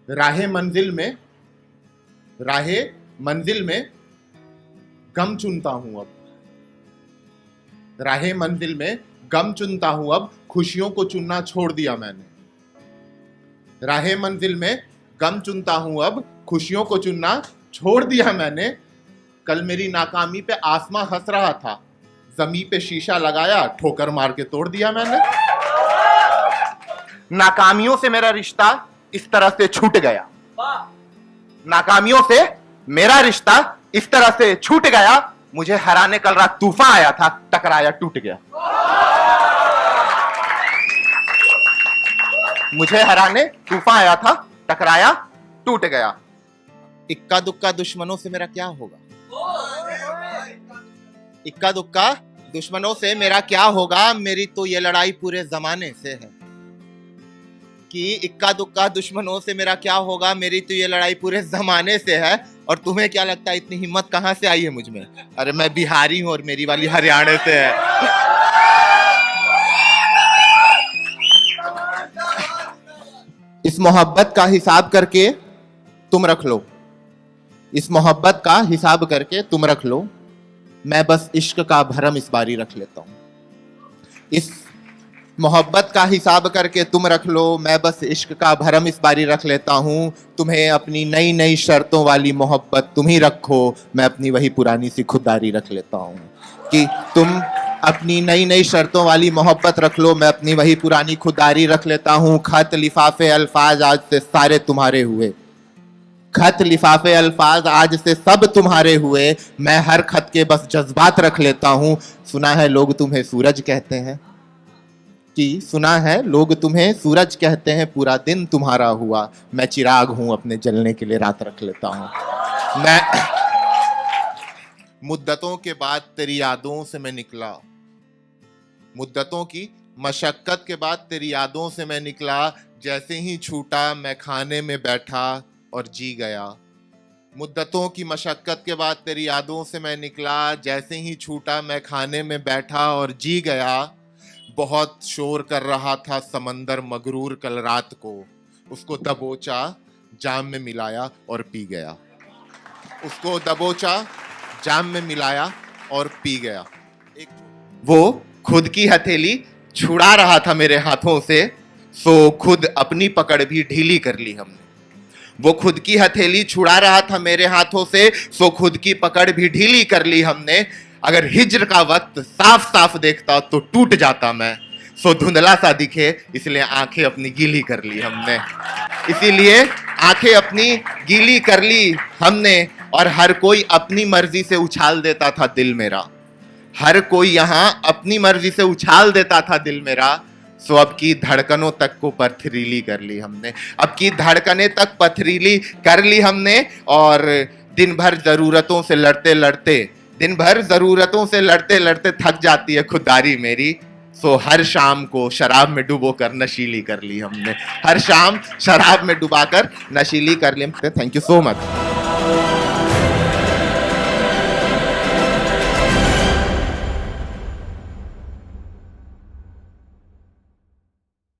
राहे मंजिल में गम चुनता हूं अब। राहे मंजिल में गम चुनता हूं अब, खुशियों को चुनना छोड़ दिया मैंने। राहे मंजिल में गम चुनता हूं अब, खुशियों को चुनना छोड़ दिया मैंने। कल मेरी नाकामी पे आसमां हंस रहा था, जमी पे शीशा लगाया, ठोकर मार के तोड़ दिया मैंने। नाकामियों से मेरा रिश्ता इस तरह से छूट गया। नाकामियों से मेरा रिश्ता इस तरह से छूट गया। मुझे हराने कल रात तूफान आया था, टकराया टूट गया। मुझे हराने तूफान आया था, टकराया टूट गया। इक्का दुक्का दुश्मनों से मेरा क्या होगा? इक्का दुक्का दुश्मनों से मेरा क्या होगा? मेरी तो ये लड़ाई पूरे जमाने से है। कि इक्का दुक्का दुश्मनों से मेरा क्या होगा, मेरी तो ये लड़ाई पूरे जमाने से है। और तुम्हें क्या लगता है इतनी हिम्मत कहां से आई है मुझ में? अरे मैं बिहारी हूं और मेरी वाली हरियाणा से है। इस मोहब्बत का हिसाब करके तुम रख लो, इस मोहब्बत का हिसाब करके तुम रख लो। मैं बस इश्क का भरम इस बारी रख लेता हूं। इस मोहब्बत का हिसाब करके तुम रख लो, मैं बस इश्क का भरम इस बारी रख लेता हूं। तुम्हें अपनी नई नई शर्तों वाली मोहब्बत तुम ही रखो, मैं अपनी वही पुरानी सी खुददारी रख लेता हूं। कि तुम अपनी नई नई शर्तों वाली मोहब्बत रख लो, मैं अपनी वही पुरानी खुददारी रख लेता हूं। खत लिफाफे अल्फाज आज से सारे तुम्हारे हुए, खत लिफाफे अल्फाज आज से सब तुम्हारे हुए। मैं हर खत के बस जज्बात रख लेता हूं। सुना है लोग तुम्हें सूरज कहते हैं, कि सुना है लोग तुम्हें सूरज कहते हैं, पूरा दिन तुम्हारा हुआ। मैं चिराग हूं, अपने जलने के लिए रात रख लेता हूं। मैं मुद्दतों के बाद तेरी यादों से मैं निकला, मुद्दतों की मशक्कत के बाद तेरी यादों से मैं निकला। जैसे ही छूटा मैं खाने में बैठा और जी गया। मुद्दतों की मशक्कत के बाद तेरी यादों से मैं निकला, जैसे ही छूटा मैं खाने में बैठा और जी गया। बहुत शोर कर रहा था समंदर मगरूर कल रात को, उसको दबोचा जाम में मिलाया और पी गया। उसको दबोचा जाम में मिलाया और पी गया। वो खुद की हथेली छुड़ा रहा था मेरे हाथों से, सो खुद अपनी पकड़ भी ढीली कर ली हमने। वो खुद की हथेली छुड़ा रहा था मेरे हाथों से, सो खुद की पकड़ भी ढीली कर ली हमने। अगर हिज्र का वक्त साफ साफ देखता तो टूट जाता मैं, सो धुंधला सा दिखे इसलिए आंखें अपनी गीली कर ली हमने। इसीलिए आंखें अपनी गीली कर ली हमने। और हर कोई अपनी मर्जी से उछाल देता था दिल मेरा, हर कोई यहाँ अपनी मर्जी से उछाल देता था दिल मेरा। सो अब की धड़कनों तक को पथरीली कर ली हमने, अब की धड़कनें तक पथरीली कर ली हमने। और दिन भर जरूरतों से लड़ते लड़ते, दिन भर जरूरतों से लड़ते लड़ते थक जाती है खुददारी मेरी। सो हर शाम को शराब में डुबो कर नशीली कर ली हमने, हर शाम शराब में डुबाकर नशीली कर ली। Thank you so much.